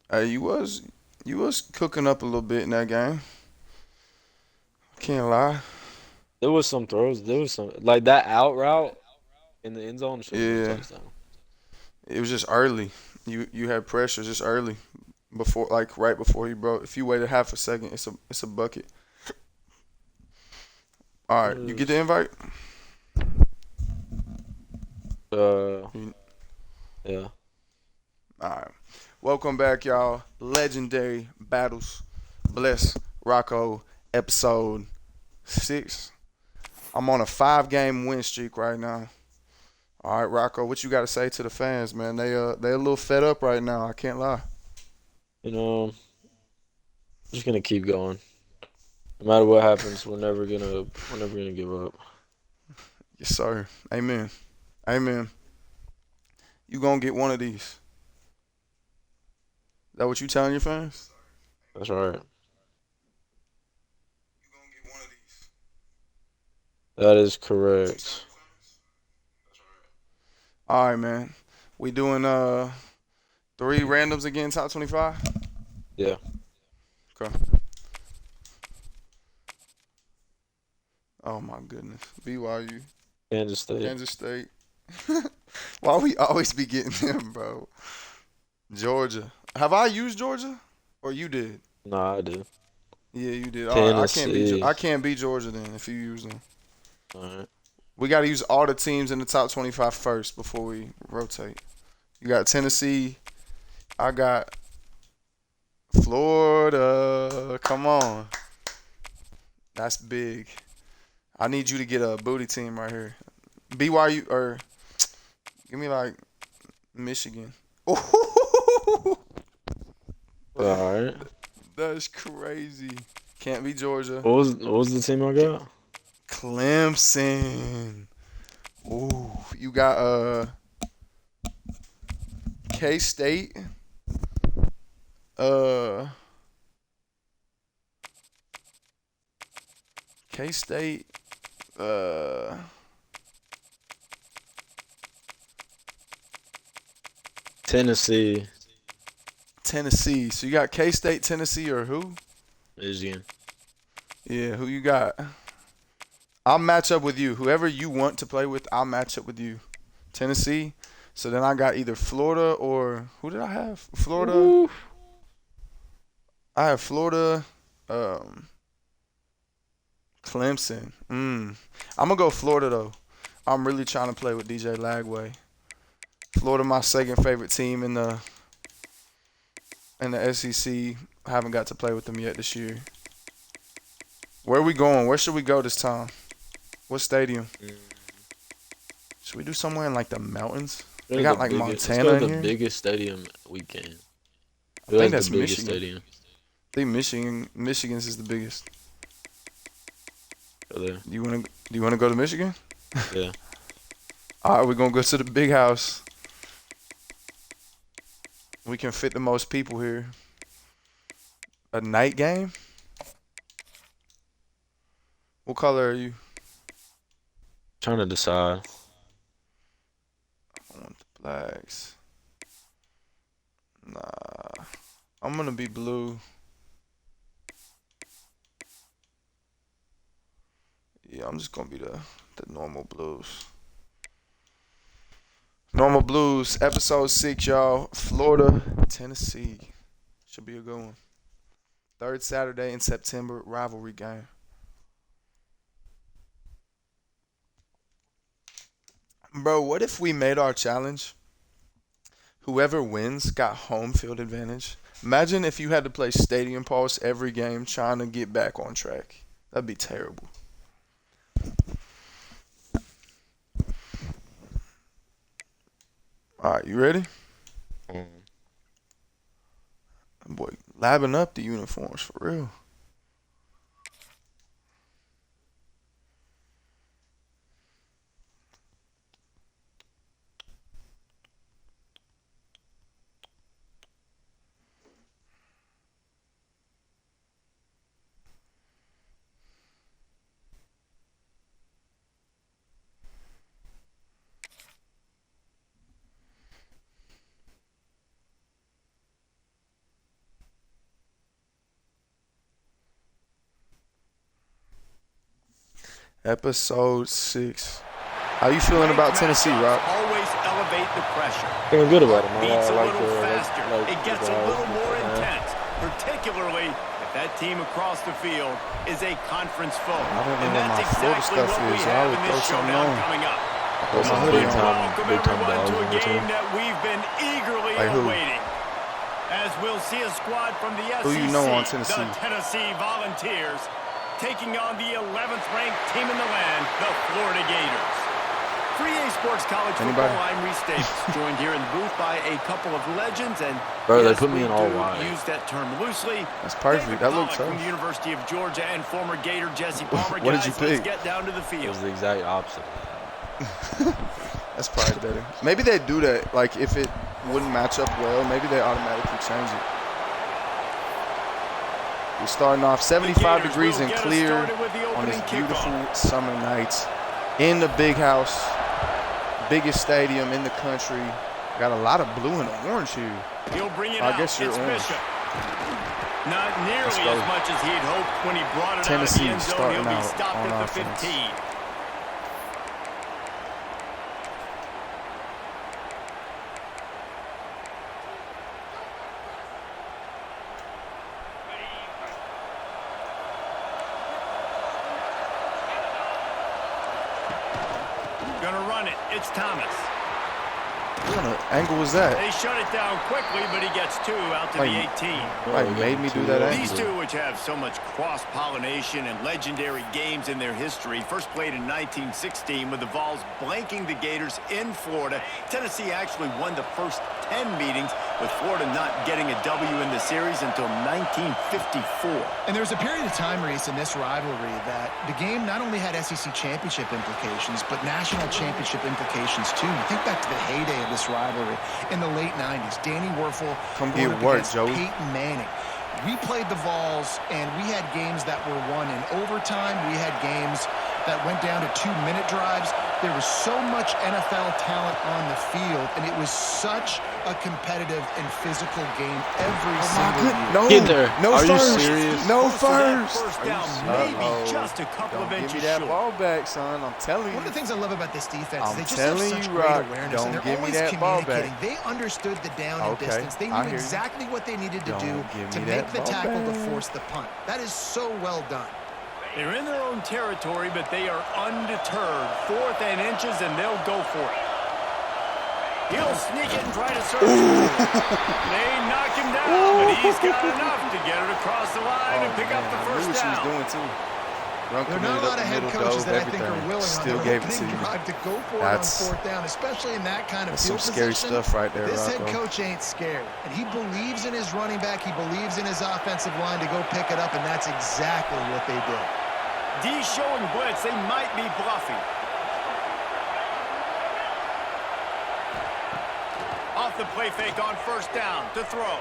Hey, you was cooking up a little bit in that game. Can't lie. There was some throws. There was some like that out route in the end zone should have been a Yeah, touchdown. it was just early. You had pressure just early before, like right before he broke. If you waited half a second, it's a bucket. All right, you get the Yes. invite. Uh, You- yeah. All right, welcome back, y'all. Legendary battles. Bless Rocco episode 6. I'm on a 5-game win streak right now. All right, Rocco, what you got to say to the fans, man? They a little fed up right now. I can't lie. You know, just gonna keep going. No matter what happens, we're never gonna give up. Yes, sir. Amen. Amen. You gonna get one of these. That what you telling your fans? That's right. You gonna get one of these. That is That what you telling correct. your fans? That's right. All right, man. We doing 3 randoms again, top 25. Yeah. Okay. Oh my goodness. BYU, Kansas State. Kansas State. Why we always be getting them, bro? Georgia. Have I used Georgia? Or you did? Nah, I do. Yeah, you did. All right. I can't be. Tennessee. I can't be Georgia then if you use them. All right. We got to use all the teams in the top 25 first before we rotate. You got Tennessee. I got Florida. Come on. That's big. I need you to get a booty team right here. BYU or give me like Michigan. Ooh, All right. that's crazy. Can't be Georgia. What was the team I got? Clemson. Ooh, you got K State. Uh, K State. Uh, Tennessee. Tennessee. So you got K State, Tennessee, or who? Michigan. Yeah, who you got? I'll match up with you. Whoever you want to play with, I'll match up with you. Tennessee. So then I got either Florida or who did I have? Florida. Ooh. I have Florida. Um, Clemson. I'm gonna go Florida though. I'm really trying to play with DJ Lagway. Florida, my second favorite team in the SEC. I haven't got to play with them yet this year. Where are we going? Where should we go this time? What stadium? Mm. Should we do somewhere in like the mountains? They Go to the got like biggest. Let's go Montana to in the here. biggest stadium we can. I Who think has the that's biggest Michigan. stadium? I think Michigan's is the biggest. Go there. Do you wanna go to Michigan? Yeah. All right, we're gonna go to the big house. We can fit the most people here. A night game? What color are you? Trying to decide. I want the blacks. Nah, I'm gonna be blue. Yeah, I'm just gonna be the normal blues. Normal blues, episode 6, y'all. Florida, Tennessee. Should be a good one. Third Saturday in September, rivalry game. Bro, what if we made our challenge? Whoever wins got home field advantage. Imagine if you had to play stadium pulse every game trying to get back on track. That'd be terrible. All right, you ready? Mm. Boy, labbing up the uniforms for real. Episode 6. How you feeling about Tennessee, Rock? Always elevate the pressure. Feeling good about it, man. Beats a I like little faster. like It gets the a little guys, more man. intense, particularly if that team across the field is a conference foe. I don't know And what that's my Florida exactly stuff what we is. I have would in throw this something showdown on. coming up. Throw my hoodie big on. Welcome big time everyone dogs to a on the team. game that we've been eagerly Like who? awaiting. As we'll see a squad from the SEC, Who you know on Tennessee? the Tennessee Volunteers, taking on the 11th ranked team in the land, the Florida Gators. For EA Sports College Anybody? Football, I'm Reese Davis, joined here in the booth by a couple of legends, and Bro, they yes, put me we in all do white. use that term loosely. That's perfect. David That looks Pollack from tough. the University of Georgia and former Gator Jesse Palmer. What did you Guys, let's pick? get down to the It field. was the exact opposite. That's probably better. Maybe they do that. Like if it wouldn't match up well, maybe they automatically change it. We're starting off 75 Gators degrees will and get us clear started with the on this opening beautiful kickoff. summer night in the big house, biggest stadium in the country. Got a lot of blue and orange here. He'll bring it I out. guess you're It's orange. Bishop. Not nearly Let's as go. much as he'd hoped when he brought it Tennessee out of the end zone. starting He'll be out stopped on at the offense. 15. Gonna run it. It's Thomas. What kind of angle was that? They shut it down quickly, but he gets 2 out to the Like- 18. Like made me do that angle. These two, which have so much cross-pollination and legendary games in their history, first played in 1916 with the Vols blanking the Gators in Florida. Tennessee actually won the first 10 meetings, with Florida not getting a W in the series until 1954. And there was a period of time, Reese, in this rivalry that the game not only had SEC championship implications, but national championship implications, too. You think back to the heyday of this rivalry in the late 90s. Danny Werfel Come going get up work, against Joey. Peyton Manning. We played the Vols, and we had games that were won in overtime. We had games that went down to 2-minute drives. There was so much NFL talent on the field, and it was such a competitive and physical game every single year. No, Get there. no Are you first. serious? No Close to that first. First Are you down, serious? maybe Uh-oh. just a couple Don't of give inches me that short. ball back, son. I'm telling you. One of the things I love about this defense is I'm they just have telling such you, great Rock, awareness, don't and they're give me always that ball back. communicating. They understood the down and Okay, distance. They I knew hear you. exactly what they needed to Don't do give to me make that the ball tackle to back. force the punt. That is so well done. They're in their own territory, but they are undeterred. 4th and inches, and they'll go for it. He'll sneak it and try to serve. They knock him down, but he's got enough to get it across the line and pick up the I knew first what she was down. doing too. Run There are committed not a lot up of the head middle, coaches dove that I think are everything. willing Still on gave their it to opening you. drive to go for That's- it on 4th down, especially in that kind of That's field some scary position. stuff right there, This head Rocco. coach ain't scared, and he believes in his running back. He believes in his offensive line to go pick it up, and that's exactly what they did. D showing blitz. They might be bluffing. Off the play fake on 1st down to throw.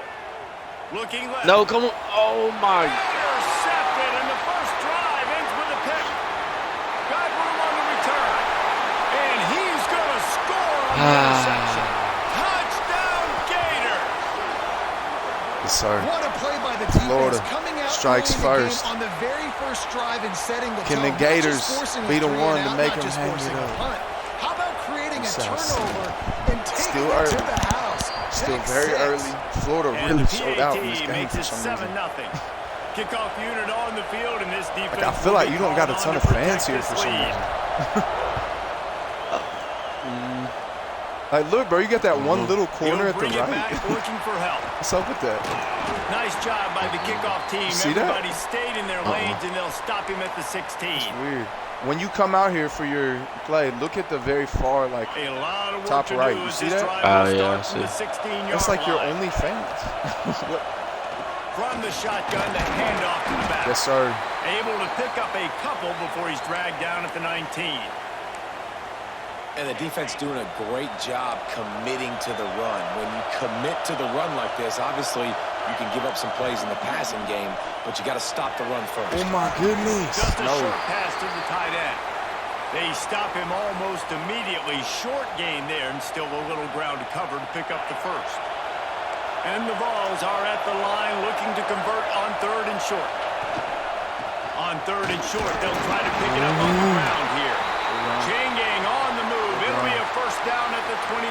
Looking left. No, come on. Oh, my. Intercepted, and the first drive ends with a pick. Got room on the return. And he's going to score on the interception. Touchdown, Gator. Yes, sir. What a play by the defense. Florida Coming out strikes early in the first. game on the very first drive and setting the Can tone. the Gators Not just forcing a be the 3 one and to out, make not them just hang forcing it a up? punt. How about creating a Sounds turnover and taking still it early. to the house? Still Pick very 6. early. Florida And really the showed out in this PAT game makes for it some 7-0. reason. Kickoff unit on the field, and this defense. Like I feel will like be you don't got a called ton on of to fans protect here this for some lead. reason. Like look, bro, you got that one little corner He'll at the bring it back, right. looking for help. What's up with that? Nice job by the kickoff team. See that? Everybody stayed in their lanes, and they'll stop him at the 16. Weird. When you come out here for your play, look at the very far, like A lot of work top to right. do You as see this that? drive Oh, will yeah, I start from the see. 16-yard that's like your line. only fans. From the shotgun, the handoff to the back. Yes, sir. Able to pick up a couple before he's dragged down at the 19. And the defense doing a great job committing to the run. When you commit to the run like this, obviously you can give up some plays in the passing game, but you got to stop the run first. Oh my goodness. Just a No. short pass to the tight end. They stop him almost immediately. Short gain there, and still a little ground to cover to pick up the first. And the Vols are at the line looking to convert on 3rd and short. On 3rd and short, they'll try to pick it up on the ground here. Chain gang on the move. It'll be a first down at the 29.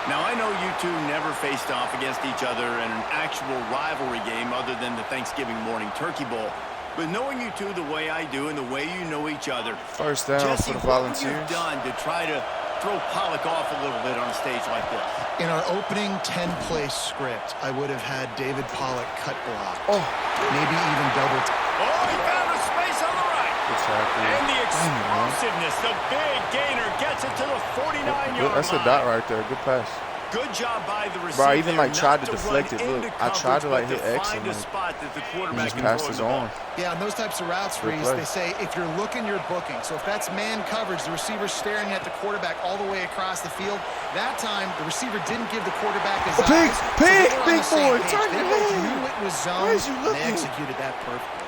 Now, I know you two never faced off against each other in an actual rivalry game other than the Thanksgiving morning turkey bowl. But knowing you two the way I do and the way you know each other, First down Jesse, for the what would you Volunteers. have done to try to throw Pollock off a little bit on a stage like this? In our opening 10-play script, I would have had David Pollock cut block. Maybe even double. Oh, he found a space on the right. Exactly. And the explosiveness, the big gainer gets it to the 49-yard line. That's a dot right there. Good pass. Good job by the receiver. Bro, I even like not tried to deflect it. run Look, into I tried to like coverage, hit but X to and find a like, spot that the he quarterback just can passed throw his the ball. arm. Yeah, on those types of routes, Good Reese, play. they say if you're looking, you're booking. So if that's man coverage, the receiver's staring at the quarterback all the way across the field. That time, the receiver didn't give the quarterback his eyes. Big Big boy, turn They your both head. knew it was zone, Where's you and they looking? executed that perfectly.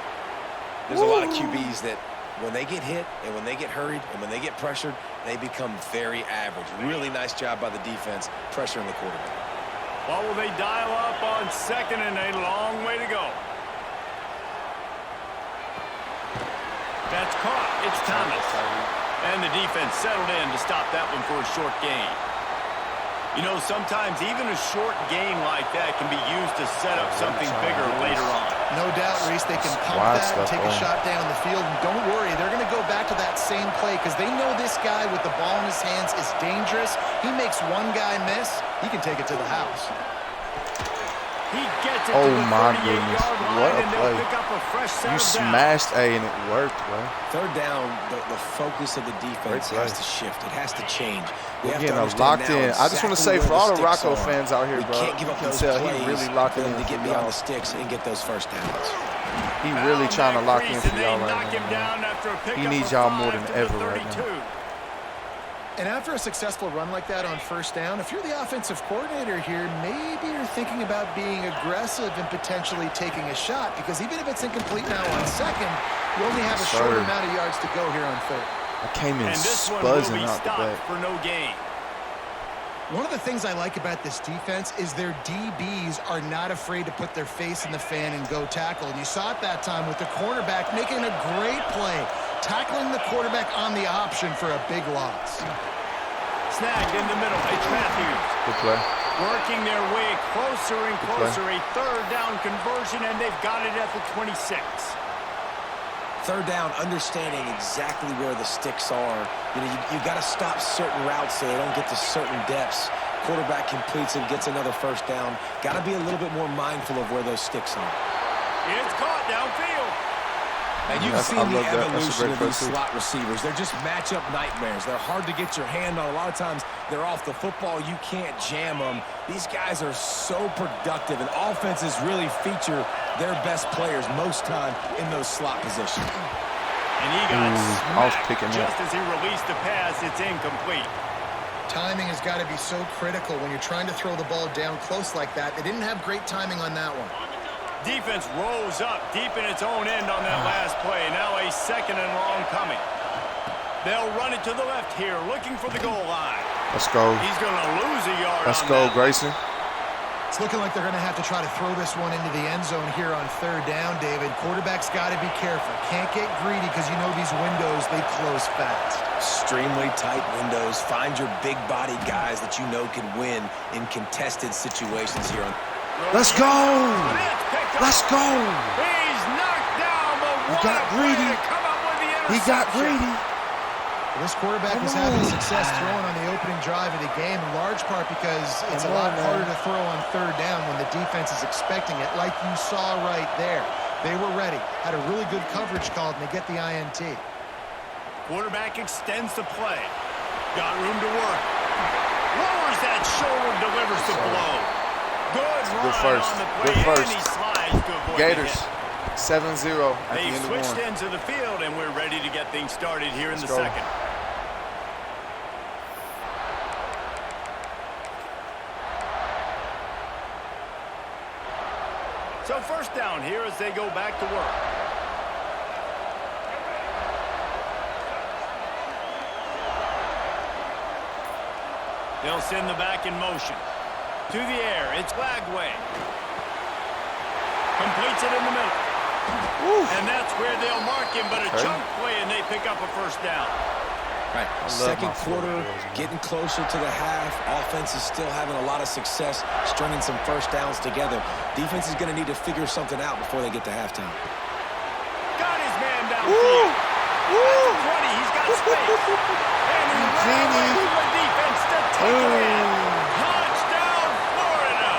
There's a lot of QBs that when they get hit and when they get hurried and when they get pressured, they become very average. Really nice job by the defense pressuring the quarterback. What will they dial up on 2nd and a long way to go? That's caught. It's Thomas. And the defense settled in to stop that one for a short gain. You know, sometimes even a short gain like that can be used to set up something bigger later on. No doubt, Reese, they can pump Wide that and stuff take a on. shot down the field. And don't worry, they're going to go back to that same play because they know this guy with the ball in his hands is dangerous. He makes one guy miss, he can take it to the house. He gets it Oh to the my 38-yard goodness. line, What a and they'll play. pick up a fresh set You of downs. smashed A and it worked, bro. 3rd down, the focus of the defense Great has play. to shift. It has to change. We We're have to getting understand locked now in. I just want to say exactly for where all the sticks Rocco are. fans out here, We bro, can't give you up can those tell plays he really locking for them in to for get beyond y'all. the sticks and get those first downs. He really trying to lock in for And they y'all knock right him now. down after a He pickup needs of y'all more 5 than to the ever right 32. now. And after a successful run like that on first down, if you're the offensive coordinator here, maybe you're thinking about being aggressive and potentially taking a shot because even if it's incomplete now on 2nd, you only have a short Sir. amount of yards to go here on 3rd. I came in And this one will buzzing be out the stopped back. for no gain. One of the things I like about this defense is their DBs are not afraid to put their face in the fan and go tackle. And you saw it that time with the cornerback making a great play, tackling the quarterback on the option for a big loss. Snagged in the middle. It's Matthews. Good play. Working their way closer and Good play. closer. A 3rd down conversion, and they've got it at the 26. 3rd down, understanding exactly where the sticks are. You know, you've got to stop certain routes so they don't get to certain depths. Quarterback completes it, gets another first down. Got to be a little bit more mindful of where those sticks are. It's caught downfield. And you've I seen the love that. That's a evolution great of these play, too. slot receivers. They're just matchup nightmares. They're hard to get your hand on. A lot of times they're off the football. You can't jam them. These guys are so productive, and offenses really feature their best players most time in those slot positions. And he got I was smacked picking just up. as he released the pass. It's incomplete. Timing has got to be so critical when you're trying to throw the ball down close like that. They didn't have great timing on that one. Defense rose up deep in its own end on that last play. Now a 2nd and long coming. They'll run it to the left here, looking for the goal line. Let's go. He's going to lose a yard Let's on go, that. Grayson. It's looking like they're going to have to try to throw this one into the end zone here on 3rd down, David. Quarterback's got to be careful. Can't get greedy because you know these windows, they close fast. Extremely tight windows. Find your big body guys that you know can win in contested situations here on. Let's go. But it's picked up. Let's go. He's knocked down, but He what got a play greedy. to come up with the He got interception. greedy. This quarterback is having success throwing on the opening drive of the game, in large part because it's a lot harder to throw on 3rd down when the defense is expecting it, like you saw right there. They were ready, had a really good coverage called, and they get the INT. Quarterback extends the play. Got room to work. Lowers that shoulder, delivers the blow. Good run first. on the Good play, first. and he slides to avoid Gators, the hit. 7-0 at the They end of switched one. into the field, and we're ready to get things started here in the Let's go. 2nd. So 1st down here as they go back to work. They'll send the back in motion. To the air, it's Lagway. Completes it in the middle. And that's where they'll mark him, but a chunk play, and they pick up a first down. Right. Second quarter, getting closer to the half. Offense is still having a lot of success stringing some first downs together. Defense is going to need to figure something out before they get to halftime. Got his man downfield. At the 20, he's got space. And he ran away from the defense to take it in. Touchdown, Florida.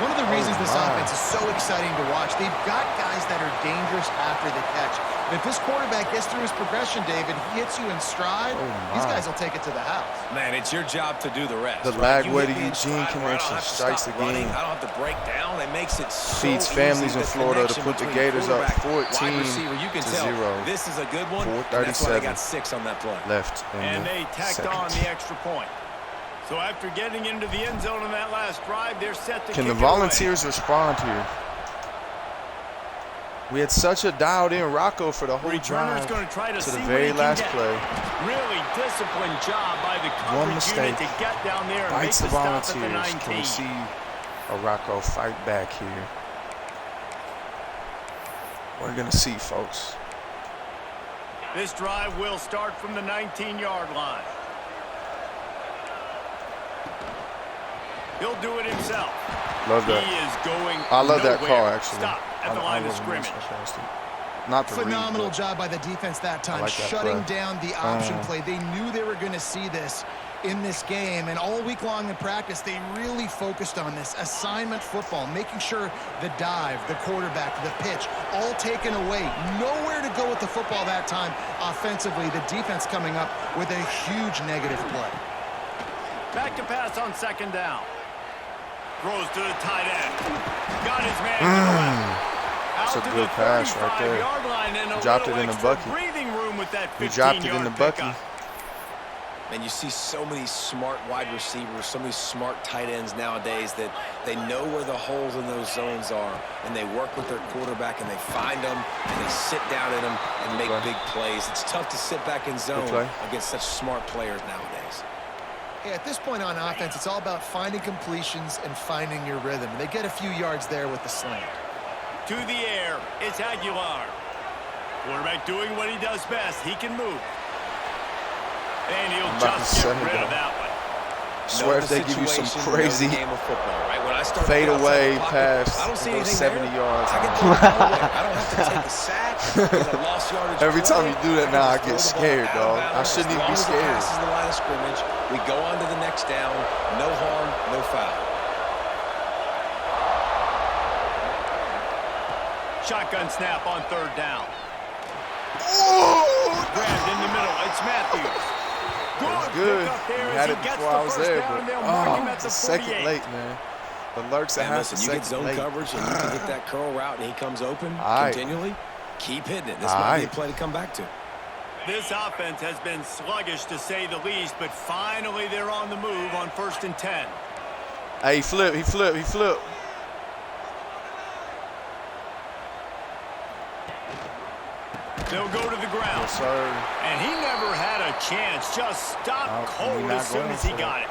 One of the reasons this offense is so exciting to watch, they've got guys that are dangerous after the catch. And if this quarterback gets through his progression, David, he hits you in stride, these guys will take it to the house. Man, it's your job to do the rest. The Lagway to Eugene connection strikes again. I don't have to break down. It makes it so Feeds families in Florida to put the Gators up 14 to 0. This is a good one. 4:37 That's why they got 6 on that play. left. And they tacked on the extra point. So after getting into the end zone in that last drive, they're set to Can kick the it away. Volunteers respond here? We had such a dialed-in ROCCO for the whole Returner's drive going to try to to see the what very he can last get. play. Really disciplined job by the One coverage mistake unit to get down there and make bites the the stop at the Volunteers. 19. Can we see a ROCCO fight back here? We're going to see, folks. This drive will start from the 19-yard line. He'll do it himself. Love that. He is going I love that nowhere. call, actually. Stop at the line of wasn't really scrimmage. so fast. Not the Phenomenal read, job by the defense that time, like that shutting play. down the option play. They knew they were going to see this in this game, and all week long in practice, they really focused on this assignment football, making sure the dive, the quarterback, the pitch, all taken away. Nowhere to go with the football that time offensively. The defense coming up with a huge negative play. Back to pass on second down. Throws to the tight end. Got his man to the left. That's Out a to good the pass right there. 35-yard line and a Dropped it little in the extra bucket. breathing room with that He dropped it in 15-yard the bucket. pickup. And you see so many smart wide receivers, so many smart tight ends nowadays that they know where the holes in those zones are, and they work with their quarterback, and they find them, and they sit down in them and make big plays. It's tough to sit back in zone against such smart players nowadays. Yeah, at this point on offense, it's all about finding completions and finding your rhythm. They get a few yards there with the slant. To the air, it's Aguilar. Quarterback doing what he does best. He can move. And he'll just get rid of that one. Swear if they give you some crazy game of football, right? When I start fade away pass, pass, I don't see go anything 70 there. yards. I can throw it all away. I don't have to take the sack. Get a lost yardage Every time play. you do that I can now, I just get throw the ball scared, out of dog. bounds. I shouldn't even be As long as scared. it passes the line of scrimmage, we go on to the next down. No harm, no foul. Shotgun snap on third down. Oh, Grabbed in the middle. It's Matthews. good. Pick up there You as had he it gets before the I was first there, down, but and they'll mark him at it's the a second 48. late, man. The lurks are And half a listen, you get second zone late. coverage and you can hit that curl route and he comes open right. continually. Keep hitting it. This might be a play to come back to. This offense has been sluggish, to say the least, but finally they're on the move on 1st and 10. Hey, he flipped. They'll go to the ground. Yes, sir. And he never had a chance. Just stopped cold not as soon going as he for got it.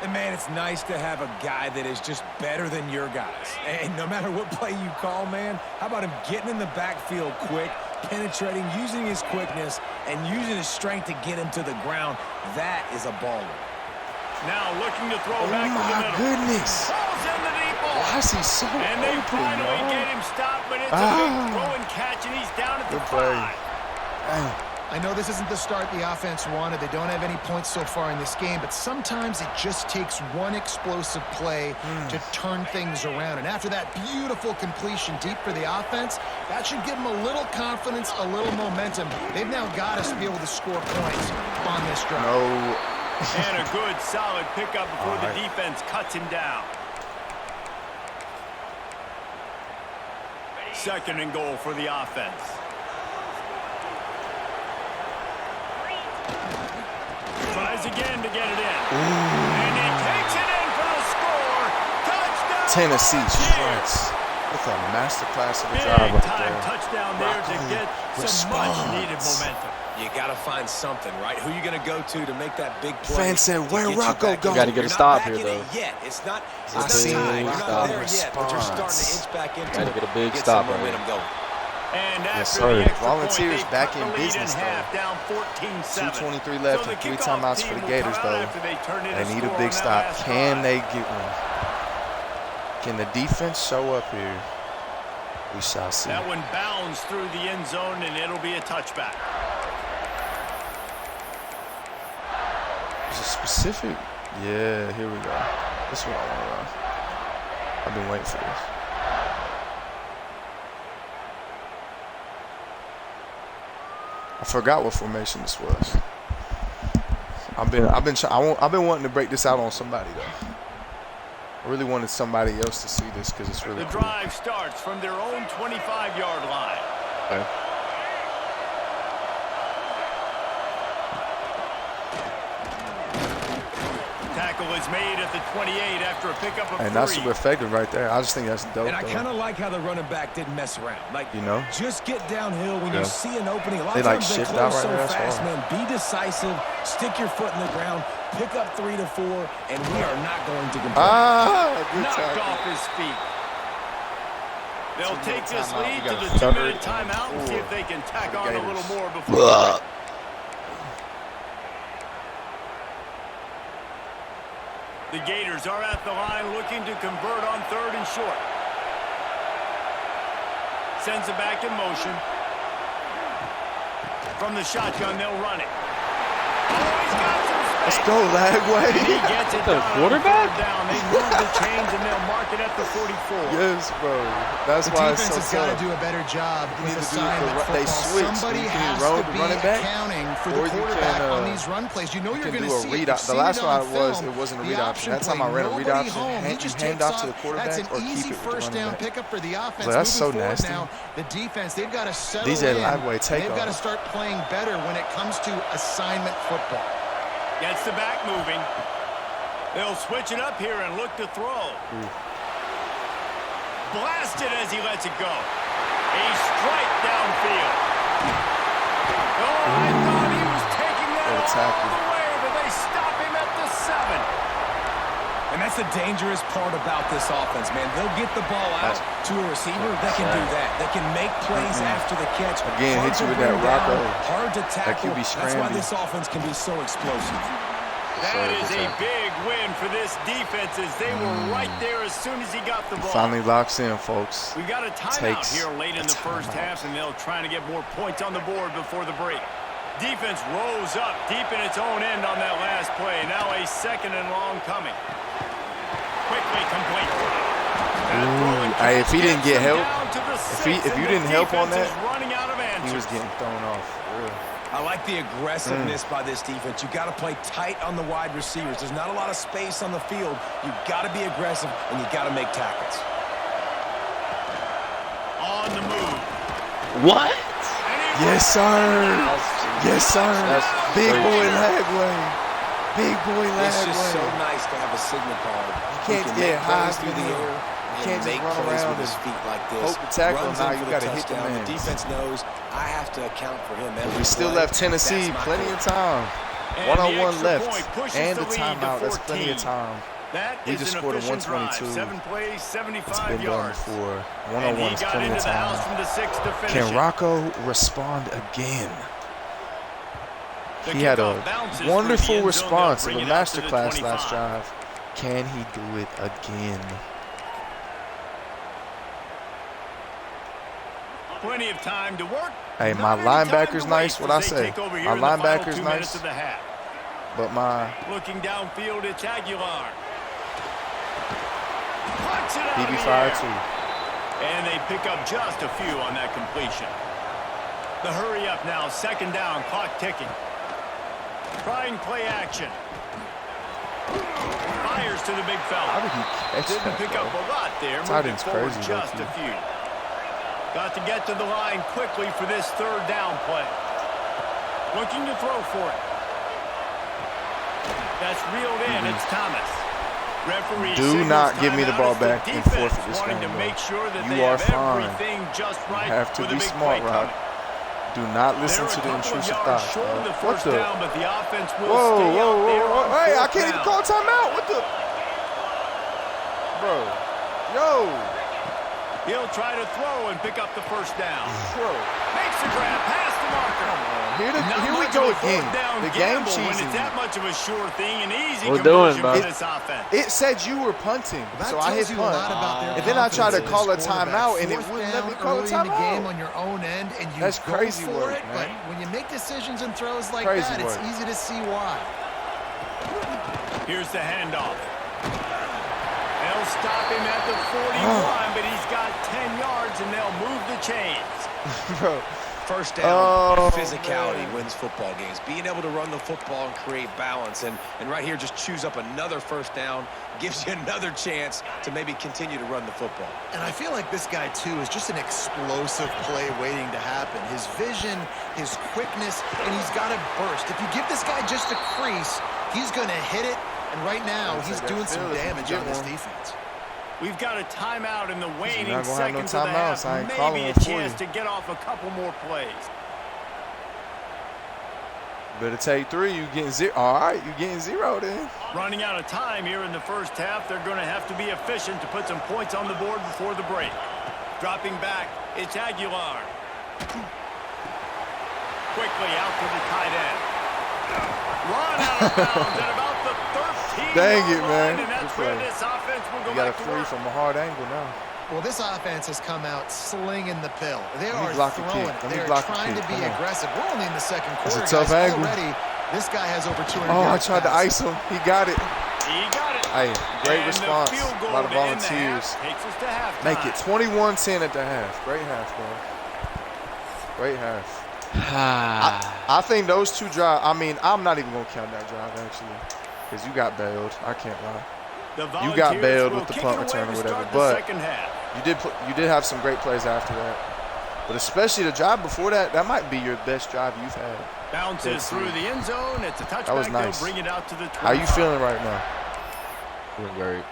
And, man, it's nice to have a guy that is just better than your guys. And no matter what play you call, man, how about him getting in the backfield quick, penetrating, using his quickness, and using his strength to get him to the ground? That is a baller. Now looking to throw back to the middle. Goodness. Balls in the deep ball. Why is he so And they open, finally yo? get him stopped, but it's a big throw and catch, and he's down at the Good play. 5. I know this isn't the start the offense wanted. They don't have any points so far in this game, but sometimes it just takes one explosive play to turn things around. And after that beautiful completion deep for the offense, that should give them a little confidence, a little momentum. They've now got us to be able to score points on this drive. No. And a good, solid pickup before the defense cuts him down. 2nd and goal for the offense. Tries again to get it in. And he takes it in for the score. Touchdown! Tennessee strikes with a masterclass of a drive right Big-time there. touchdown there to get some responds. much-needed momentum. You got to find something, right? Who you going to go to make that big play? Fan said, where ROCCO go? You got to get a stop here, though. Yet. It's not I seen time. a You're not there yet, but you're starting to response. inch back into Got to it. get a big Get stop some right momentum here. going. And Yes, after sir. the extra Volunteers point, back they in cut the lead business, half, though. down 14-7. 2:23 left So and the 3 kickoff timeouts for team the will Gators, come out though. after they turn in They need a score big on that stop. last Can drive. they get one? Can the defense show up here? We shall see. That one bounds through the end zone, and it'll be a touchback. Is it specific? Yeah, here we go. This is what I want to run. I've been waiting for this. I forgot what formation this was. I've been wanting to break this out on somebody though. I really wanted somebody else to see this because it's really The cool. drive starts from their own 25-yard line. Okay. Tackle is made at the 28 after a pickup of And 3. that's super effective right there. I just think that's dope. And I kind though. of like how the running back didn't mess around. Like, You know? just get downhill when Yeah. you see an opening. A lot They, of like, times they shift close out right so there, that's fast, why. man. Be decisive, stick your foot in the ground, pick up 3 to 4, and we are not going to complain. Good Knocked tackle. off his feet. They'll take this timeout. lead We to got the a 2-minute third and timeout and see 4 if they can tack for the on a Gators. little more before. The Gators are at the line looking to convert on 3rd and short. Sends it back in motion. From the shotgun, they'll run it. Oh, he's got some Let's space. go, And he Lagway. gets it The done on quarterback? 3rd down. They move the chains and they'll mark it at the 44. Yes, bro. That's The why it's defense so has got tough. to do a better job You with need to do assignment the they football. switch. Somebody You can has run to the be running back, accounting for or the you can, quarterback on these run plays. You know You you're can going do to a see read it. op- You've The seen last it on one was film. it wasn't a The read option. That time I ran a read nobody option. home. He You just hand takes off to the off. quarterback That's or an keep easy it with the first running down back. pickup for the offense. So that's so Moving forward nasty. now, the defense, they've got to settle DJ in. Lagway, take They've got to off. start playing better when it comes to assignment football. Gets the back moving. They'll switch it up here and look to throw. Blasted as he lets it go. A strike downfield. Oh, I thought he was taking that What a all tackle. the way, but they stop him at the 7. And that's the dangerous part about this offense, man. They'll get the ball out to a receiver. They can do that. They can make plays after the catch. Again, Hard hit you to with that bring down, ROCCO. hard to tackle. QB That's why scramble. this offense can be so explosive. That is a big win for this defense as they were right there as soon as he got the ball. Finally locks in, folks. We got a timeout Takes here late in a the first timeout. half, and they'll try to get more points on the board before the break. Defense rose up deep in its own end on that last play. Now a 2nd and long coming. Quickly complete. That throw and Hey, if catch he didn't gets get him help, down to the if 6, you and the didn't help on defense that, is running out of answers. He was getting thrown off. For real. I like the aggressiveness by this defense. You got to play tight on the wide receivers. There's not a lot of space on the field. You got to be aggressive, and you got to make tackles. On the move. What? And he Yes, sir. Yes, sir. That's Big crazy. boy Lagway. Big boy It's just so Lagway. nice to have a signal card. can't He can get make high plays through the air. You and can't just make run plays around with his and feet like this. hope to tackle. Runs Now in you for gotta the hit the touchdown. man. The defense knows I have to account for him. Every We still play. left Tennessee That's my plenty of call. time. And 101 the extra point left. pushes And the the lead to timeout. That's plenty of 14. time. That We is just an scored a efficient drive. 122. 7 plays, It's 75 been done yards. before. And 101 he is got plenty into of the house time. from the 6 to finish Can it. ROCCO respond again? The He had a kickoff bounces through wonderful the end zone. response They'll of a bring it out to the masterclass last 25. drive. Can he do it again? Plenty of time to work. Hey, my Not any time linebackers to nice, waste what I as they say. take over here My in the final linebackers 2 minutes nice. of the half. But my Looking downfield, it's Aguilar. Punch it out of the BB5 air. too. And they pick up just a few on that completion. The hurry up now, 2nd down, clock ticking. Trying play action. Fires to the big How fella. did he catch Didn't that, pick bro? up a lot there. Tight Moving end's forward crazy, just a low-key. few. Got to get to the line quickly for this 3rd down play. Looking to throw for it. That's reeled in. It's Thomas. Referee Do signals not give me the timeout ball as back and defense forfeit this wanting game, to bro. make sure that You they are have fine. everything just right have to for be the big smart, play Rob. coming. Do not listen to the intrusive thoughts. Short of the What first the? down, but the offense will Whoa, stay out there whoa. on Hey, I fourth can't even down. call timeout. What the? Bro. Yo. He'll try to throw and pick up the first down. Bro. Makes the grab past the marker. Here we Not go much of a again. fourth down The game gamble when cheesing. it's that much of a sure thing, an easy We're conversion doing, for bro. this offense. It said you were punting, That so I hit tells you a lot punt. about their And then I tried to confidence call in a this quarterback. timeout, and it Fourth wouldn't let me down call a early in the game timeout. on your own end, and you That's go crazy for work, it. man. But when you make decisions and throws like Crazy that, it's work. easy to see why. Here's the handoff. They'll stop him at the 41, but he's got 10 yards, and they'll move the chains. Bro. First down, Oh, physicality man. wins football games. Being able to run the football and create balance. And right here, just choose up another first down, gives you another chance to maybe continue to run the football. And I feel like this guy, too, is just an explosive play waiting to happen. His vision, his quickness, and he's got a burst. If you give this guy just a crease, he's going to hit it. And right now, he's doing some damage on this defense. We've got a timeout in the waning not gonna have no seconds of the half. timeouts. I ain't calling Maybe a one for chance you. to get off a couple more plays. Better take 3. You getting 0. All right, you getting 0 then. Running out of time here in the first half. They're going to have to be efficient to put some points on the board before the break. Dropping back, it's Aguilar. Quickly out to the tight end. Run out of bounds at about the 13. Dang it, man. And that's Good where play. this offense will go You got a back to 3 work. from a hard angle now. Well, this offense has come out slinging the pill. They Let me are block the throwing. kick. Let me They are block the trying kick. to be Come on. aggressive. We're only in the second That's a quarter, tough guys. angle. Already, this guy has over 200 Oh, I yards tried to passing. ice him. He got it. He got it. Hey, great And the response. field A goal lot of to end the volunteers. half takes us to halftime. Make it 21-10 at the half. Great half, man. Great half. I think those 2 drives, I mean, I'm not even going to count that drive, actually, because you got bailed. I can't lie. The You got Volunteers bailed will with the kick punt it away return or to whatever, start the but second half. you did have some great plays after that. But especially the drive before that, that might be your best drive you've had. Bounces through the end zone. It's a touchback. That was nice. They'll bring it out to the 25. How you feeling right now? Feeling great.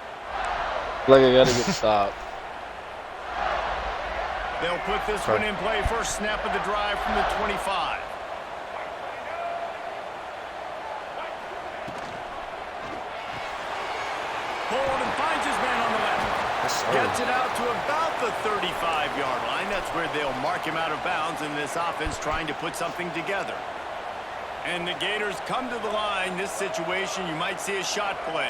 Like I gotta get stopped. They'll put this one in play. First snap of the drive from the 25. Hold and finds his man on the left. Yes, sir. Gets it out to about the 35-yard line. That's where they'll mark him out of bounds, and this offense trying to put something together. And the Gators come to the line. This situation, you might see a shot play.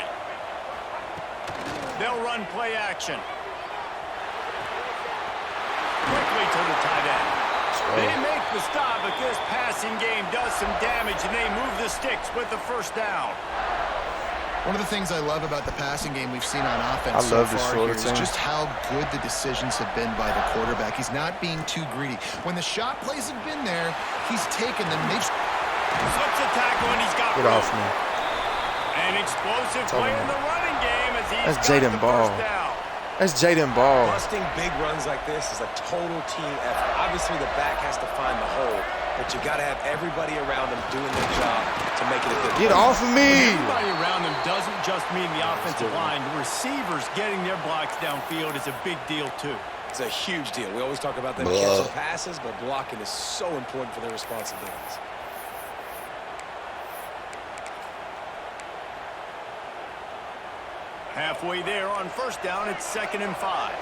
They'll run play action. Quickly to the tight end. They make the stop, but this passing game does some damage, and they move the sticks with the first down. One of the things I love about the passing game we've seen on offense I so love this far shorter here is team. just how good the decisions have been by the quarterback. He's not being too greedy. When the shot plays have been there, he's taken them. They've Slips a tackle, and he's got Get room. off me. An explosive Tell play me. in the running game as he's That's got Jaden the Ball. first down. That's Jaden Ball. Busting big runs like this is a total team effort. Obviously, the back has to find the hole, but you got to have everybody around them doing their job to make it a good Get play. off of me. Everybody around them doesn't just mean the offensive line. The receivers getting their blocks downfield is a big deal, too. It's a huge deal. We always talk about them catching passes, but blocking is so important for their responsibilities. Halfway there on first down, it's 2nd and 5.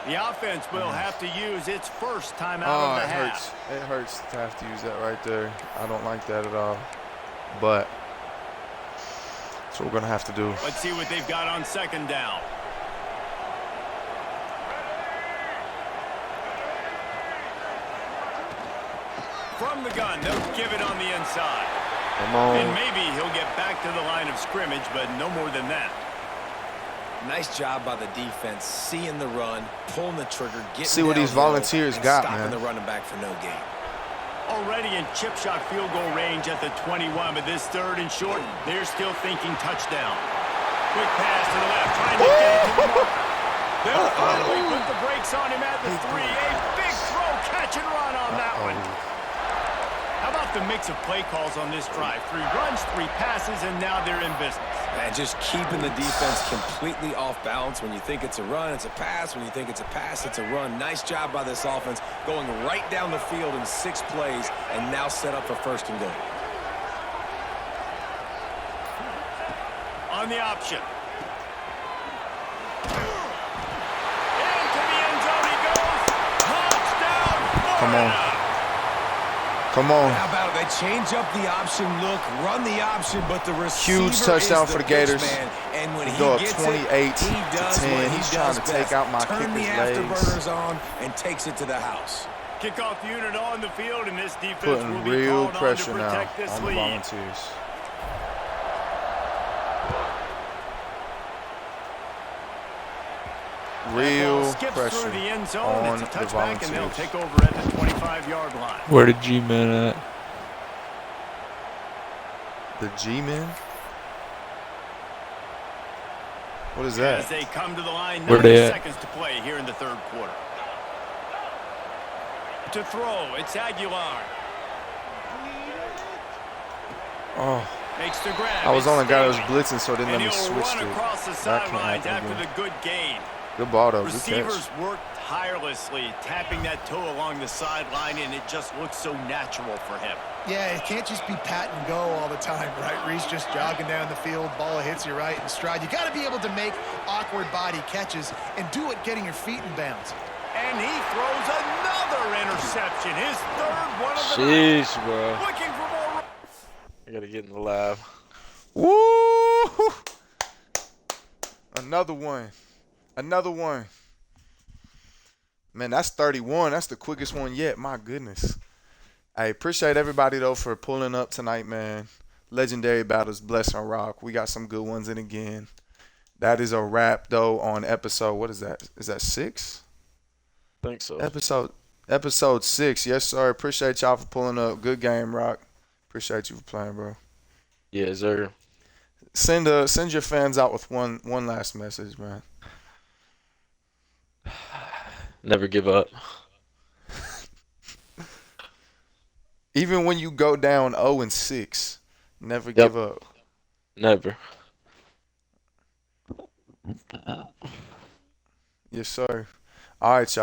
The offense will have to use its first timeout Oh, of the it half. hurts. It hurts to have to use that right there. I don't like that at all. But that's what we're going to have to do. Let's see what they've got on 2nd down. From the gun, they'll give it on the inside. Come on. And maybe he'll get back to the line of scrimmage, but no more than that. Nice job by the defense, seeing the run, pulling the trigger, getting See what these downhill, volunteers and got, stopping man. the running back for no gain. Already in chip shot field goal range at the 21, but this 3rd and short, they're still thinking touchdown. Quick pass to the left, trying to get it to the mark. They'll finally put the brakes on him at the 3. A big throw, catch and run on that one. How about off the mix of play calls on this drive. 3 runs, 3 passes, and now they're in business. And just keeping the defense completely off balance. When you think it's a run, it's a pass. When you think it's a pass, it's a run. Nice job by this offense going right down the field in 6 plays and now set up for 1st and goal. On the option. Into the end zone he goes. Touchdown, Come on. Florida. Come on. How about it? They change up the option look, run the option, but the receiver Huge touchdown is for the Gators. pitch man. And when Go up he gets 28 it, he to does 10. what he He's does trying to best. take out my Turn the kicker's legs. afterburners on and takes it to the house. Kickoff unit on the field, and this defense Putting will be real called pressure on to now protect this on the lead. Volunteers. Real Skips pressure through the end zone. on It's a the touchback, and they'll Volunteers. take over at the 25-yard line. Where the G-Man at? The G-Men? What is that? As they come to the line, Where 9 they at? seconds to play here in the 3rd quarter. To throw, it's Aguilar. Oh, Makes the grab. I was on a guy that was Staley. blitzing, so it didn't And let me he'll switch run to across the it. That can't sidelines happen after again. the good gain. Good ball, though. Good catch. Receivers work tirelessly, tapping that toe along the sideline, and it just looks so natural for him. Yeah, it can't just be pat and go all the time, right? Reese just jogging down the field, ball hits you right in stride. You got to be able to make awkward body catches and do it getting your feet in bounds. And he throws another interception, his 3rd one of the night. Sheesh, bro. Looking for more. I gotta get in the lab. Woo! Another one. Another one. Man, that's 31. That's the quickest one yet. My goodness. I appreciate everybody, though, for pulling up tonight, man. Legendary battles, bless and rock. We got some good ones in again. That is a wrap, though, on episode, what is that? Is that 6? Think so. Episode 6. Yes, sir. Appreciate y'all for pulling up. Good game, Rock. Appreciate you for playing, bro. Yeah, sir. Send your fans out with one last message, man. Never give up. Even when you go down 0-6, never give up. Never. Yes, sir. All right, y'all.